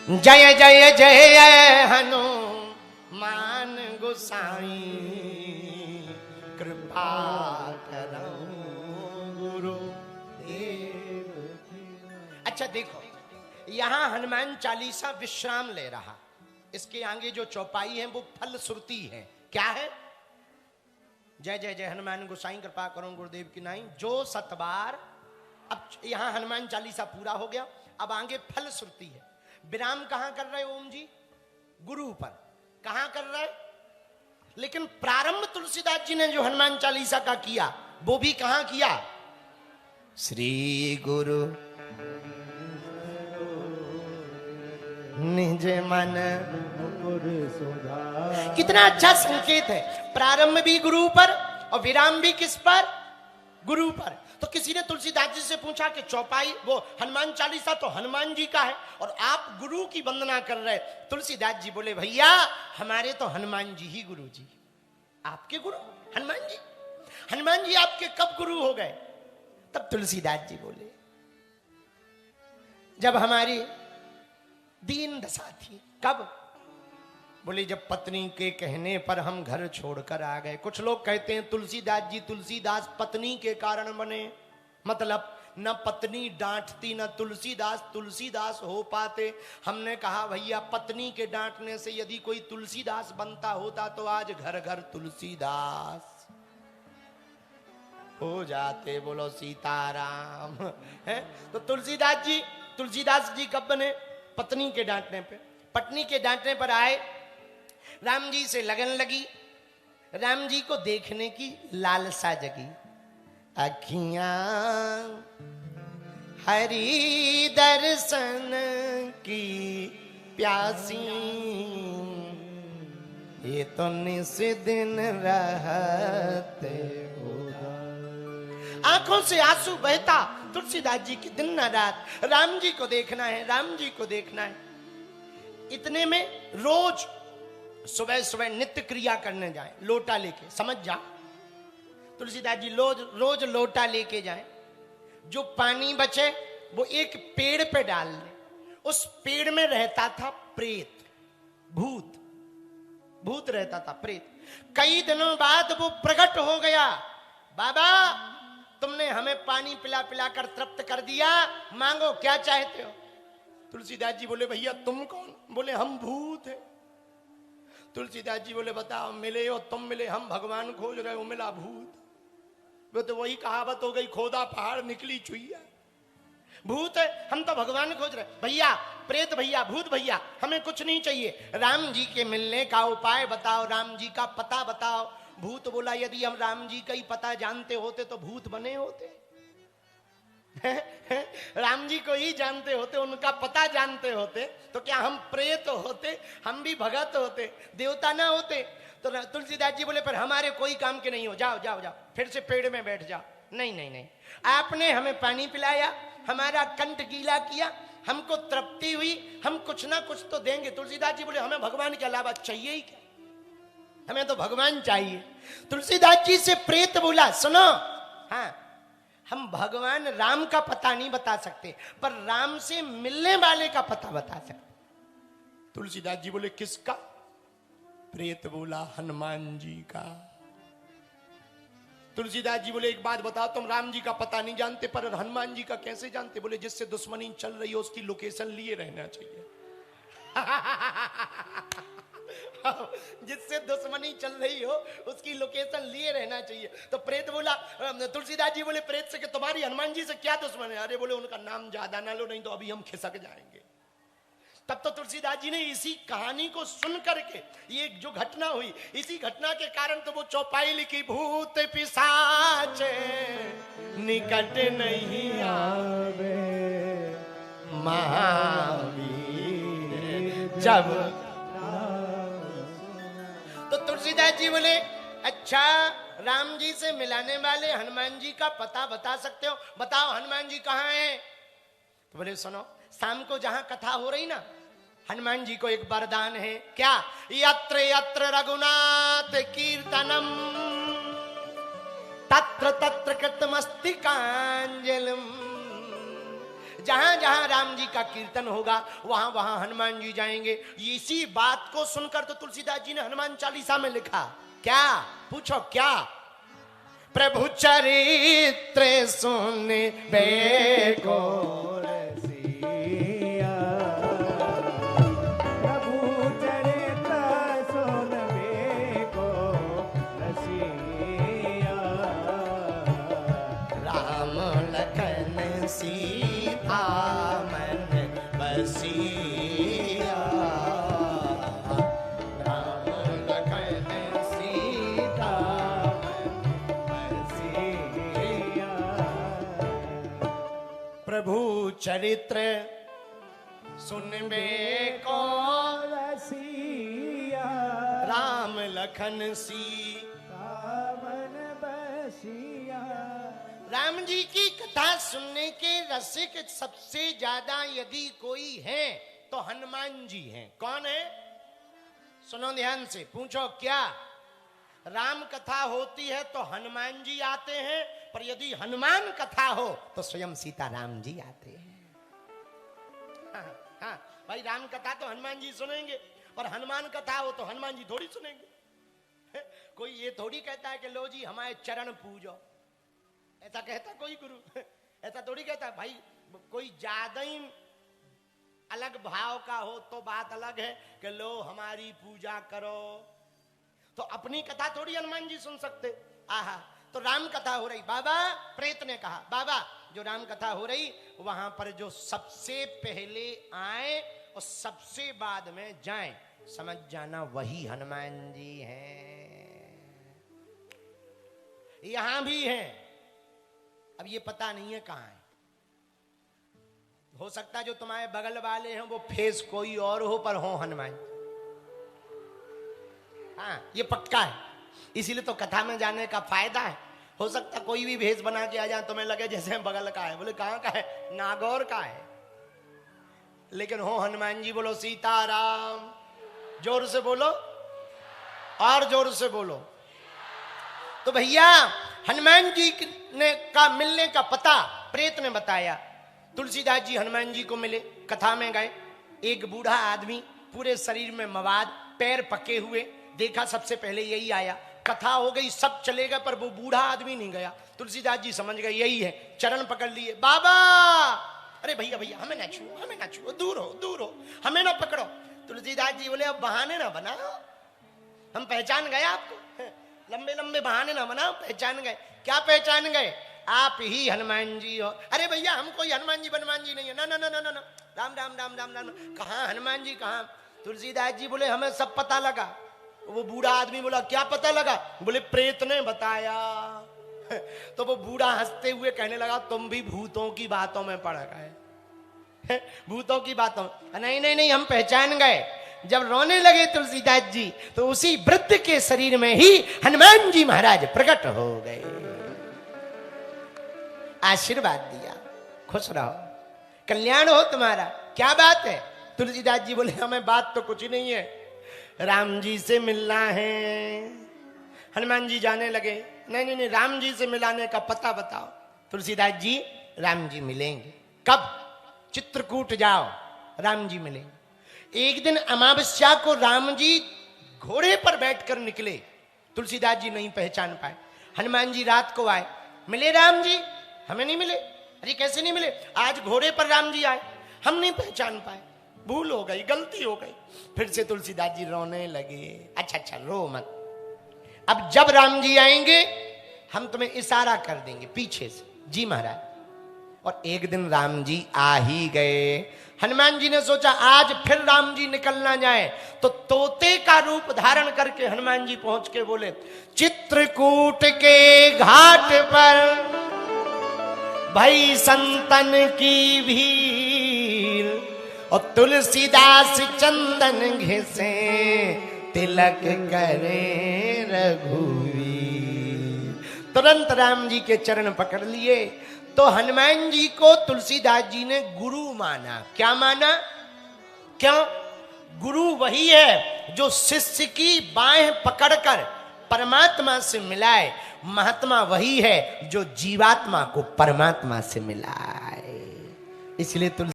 जय जय जय हनुमान गोसाई कृपा करो गुरु देव। अच्छा देखो, यहां हनुमान चालीसा विश्राम ले रहा, इसके आगे जो चौपाई है वो फल श्रुति है। क्या है? जय जय जय हनुमान गोसाई कृपा करो गुरुदेव की नाई जो सतबार। अब यहां हनुमान चालीसा पूरा हो गया, अब आगे फल श्रुति है। विराम कहां कर रहे ओम जी? गुरु पर। कहां कर रहे? लेकिन प्रारंभ तुलसीदास जी ने जो हनुमान चालीसा का किया वो भी कहां किया? श्री गुरु निज मन। कितना अच्छा संकेत है। प्रारंभ भी गुरु पर और विराम भी किस पर? गुरु पर। तो किसी ने तुलसीदास जी से पूछा कि चौपाई वो हनुमान चालीसा तो हनुमान जी का है और आप गुरु की वंदना कर रहे। तुलसीदास जी बोले भैया हमारे तो हनुमान जी ही गुरु जी। आपके गुरु हनुमान जी? हनुमान जी आपके कब गुरु हो गए? तब तुलसीदास जी बोले जब हमारी दीन दशा थी। कब? बोले जब पत्नी के कहने पर हम घर छोड़कर आ गए। कुछ लोग कहते हैं तुलसीदास जी तुलसीदास पत्नी के कारण बने, मतलब न पत्नी डांटती न तुलसीदास तुलसीदास हो पाते। हमने कहा भैया पत्नी के डांटने से यदि कोई तुलसीदास बनता होता तो आज घर घर तुलसीदास हो जाते। बोलो सीताराम है। तो तुलसीदास जी कब बने? पत्नी के डांटने पे। पत्नी के डांटने पर आए, राम जी से लगन लगी, राम जी को देखने की लालसा जगी। अखियां हरि दर्शन की प्यासी ये तो निस दिन रहते होगा। आंखों से आंसू बहता तुलसीदास जी की दिन न रात राम जी को देखना है, राम जी को देखना है। इतने में रोज सुबह सुबह नित्य क्रिया करने जाए लोटा लेके, समझ जा। तुलसीदास जी रोज लोटा लेके जाए, जो पानी बचे वो एक पेड़ पे डाल ले। उस पेड़ में रहता था प्रेत, भूत रहता था, प्रेत। कई दिनों बाद वो प्रकट हो गया। बाबा तुमने हमें पानी पिला पिला कर तृप्त कर दिया, मांगो क्या चाहते हो? तुलसीदास जी बोले भैया तुम कौन? बोले हम भूत हैं। तुलसीदास जी बोले बताओ मिले हो तुम मिले, हम भगवान खोज रहे हो, मिला भूत। वो तो वही कहावत हो गई, खोदा पहाड़ निकली चुईया। भूत है, हम तो भगवान खोज रहे। भैया प्रेत भैया, भूत भैया, हमें कुछ नहीं चाहिए, राम जी के मिलने का उपाय बताओ, राम जी का पता बताओ। भूत बोला यदि हम राम जी का ही पता जानते होते तो भूत बने होते। राम जी को ही जानते होते, उनका पता जानते होते तो क्या हम प्रेत होते? हम भी भगत होते, देवता ना होते। तो तुलसीदास जी बोले पर हमारे कोई काम के नहीं हो, जाओ जाओ जाओ, फिर से पेड़ में बैठ जाओ। नहीं नहीं नहीं, आपने हमें पानी पिलाया, हमारा कंठ गीला किया, हमको तृप्ति हुई, हम कुछ ना कुछ तो देंगे। तुलसीदास जी बोले हमें भगवान के अलावा चाहिए ही क्या? हमें तो भगवान चाहिए। तुलसीदास जी से प्रेत बोला सुनो, हाँ हम भगवान राम का पता नहीं बता सकते पर राम से मिलने वाले का पता बता सकते। तुलसीदास जी बोले किसका? प्रेत बोला हनुमान जी का। तुलसीदास जी बोले एक बात बताओ, तुम राम जी का पता नहीं जानते पर हनुमान जी का कैसे जानते? बोले जिससे दुश्मनी चल रही हो उसकी लोकेशन लिए रहना चाहिए। जिससे दुश्मनी चल रही हो उसकी लोकेशन लिए रहना चाहिए। तो प्रेत बोला, तुलसीदास जी बोले प्रेत से कि तुम्हारी हनुमान जी से क्या दुश्मन है? अरे बोले उनका नाम ज्यादा ना लो नहीं तो अभी हम खिसक जाएंगे। तब तो तुलसीदास जी ने इसी कहानी को सुन करके, ये जो घटना हुई इसी घटना के कारण तो वो चौपाई लिखी, भूत पिशाच निकट नहीं आवे महावीर जब। तो तुलसीदास जी बोले अच्छा राम जी से मिलाने वाले हनुमान जी का पता बता सकते हो? बताओ हनुमान जी कहाँ हैं? तो बोले सुनो, शाम को जहां कथा हो रही ना, हनुमान जी को एक वरदान है। क्या? यत्र यत्र रघुनाथ कीर्तनम तत्र तत्र कृतमस्ति कांजलिम जहां जहां राम जी का कीर्तन होगा वहां वहां हनुमान जी जाएंगे। इसी बात को सुनकर तो तुलसीदास जी ने हनुमान चालीसा में लिखा, क्या पूछो क्या? प्रभु चरित्र सुन बेको सीता मन बसिया, राम लखन सीता मन बसिया। प्रभु चरित्र सुनबे को रसिया, राम लखन सीता मन बसिया। राम जी की कथा सुनने के रसिक सबसे ज्यादा यदि कोई है तो हनुमान जी हैं। कौन है? सुनो ध्यान से, पूछो क्या? राम कथा होती है तो हनुमान जी आते हैं, पर यदि हनुमान कथा हो तो स्वयं सीताराम जी आते हैं। हाँ, भाई राम कथा तो हनुमान जी सुनेंगे, पर हनुमान कथा हो तो हनुमान जी थोड़ी सुनेंगे। कोई ये थोड़ी कहता है कि लो जी हमारे चरण पूजो, ऐसा कहता कोई गुरु? ऐसा थोड़ी कहता भाई। कोई ज्यादा ही अलग भाव का हो तो बात अलग है कि लो हमारी पूजा करो, तो अपनी कथा थोड़ी हनुमान जी सुन सकते। आहा, तो राम कथा हो रही, बाबा प्रेत ने कहा बाबा जो राम कथा हो रही वहां पर जो सबसे पहले आए और सबसे बाद में जाएं, समझ जाना वही हनुमान जी हैं। यहां भी हैं, अब ये पता नहीं है कहां है। हो सकता है जो तुम्हारे बगल वाले हैं वो फेस कोई और हो, पर हो हनुमान। हाँ, ये पक्का है, इसीलिए तो कथा में जाने का फायदा है। हो सकता कोई भी भेष बना के आ जाए, तुम्हें लगे जैसे बगल का है। बोले कहां का है? नागौर का है, लेकिन हो हनुमान जी। बोलो सीताराम, जोर से बोलो और जोर से बोलो। तो भैया हनुमान जी ने का मिलने का पता प्रेत ने बताया। तुलसीदास जी हनुमान जी को मिले, कथा में गए। एक बूढ़ा आदमी, पूरे शरीर में मवाद, पैर पके हुए, देखा सबसे पहले यही आया। कथा हो गई, सब चले गए, पर वो बूढ़ा आदमी नहीं गया। तुलसीदास जी समझ गए यही है, चरण पकड़ लिए। बाबा, अरे भैया भैया हमें ना छुओ, हमें ना छुओ, दूर हो दूर हो, हमें ना पकड़ो। तुलसीदास जी बोले अब बहाने ना बनाओ, हम पहचान गए आपको। लंबे लंबे बहाने ना बनाओ, पहचान गए। क्या पहचान गए? आप ही हनुमान जी हो। अरे भैया हम कोई हनुमान जी बनमान जी नहीं है, ना ना ना ना ना, राम राम राम राम राम। कहाँ हनुमान जी कहाँ? तुलसीदास जी बोले हमें सब पता लगा। वो बूढ़ा आदमी बोला क्या पता लगा? बोले प्रेत ने बताया। तो वो बूढ़ा हंसते हुए कहने लगा तुम भी भूतों की बातों में पड़ गए। भूतों की बातों? नहीं नहीं नहीं, हम पहचान गए। जब रोने लगे तुलसीदास जी तो उसी वृद्ध के शरीर में ही हनुमान जी महाराज प्रकट हो गए। आशीर्वाद दिया, खुश रहो, कल्याण हो तुम्हारा। क्या बात है? तुलसीदास जी बोले हमें बात तो कुछ नहीं है, राम जी से मिलना है। हनुमान जी जाने लगे, नहीं नहीं नहीं, राम जी से मिलाने का पता बताओ। तुलसीदास जी राम जी मिलेंगे। कब? चित्रकूट जाओ, राम जी मिलेंगे। एक दिन अमावस्या को राम जी घोड़े पर बैठकर निकले। तुलसीदास जी नहीं पहचान पाए। हनुमान जी रात को आए, मिले राम जी? हमें नहीं मिले। अरे कैसे नहीं मिले? आज घोड़े पर राम जी आए, हम नहीं पहचान पाए, भूल हो गई, गलती हो गई। फिर से तुलसीदास जी रोने लगे। अच्छा अच्छा रो मत, अब जब राम जी आएंगे हम तुम्हें इशारा कर देंगे पीछे से। जी महाराज। और एक दिन राम जी आ ही गए। हनुमान जी ने सोचा आज फिर राम जी निकल ना जाए, तो तोते का रूप धारण करके हनुमान जी पहुंच के बोले चित्रकूट के घाट पर भई संतन की भीड़, और तुलसीदास चंदन घिसे तिलक करे रघुवीर। तुरंत राम जी के चरण पकड़ लिए। तो हनुमान जी को तुलसीदास जी ने गुरु माना। क्या माना? क्यों? गुरु वही है जो शिष्य की बाहें पकड़कर परमात्मा से मिलाए। महात्मा वही है जो जीवात्मा को परमात्मा से मिलाए। इसलिए तुलसी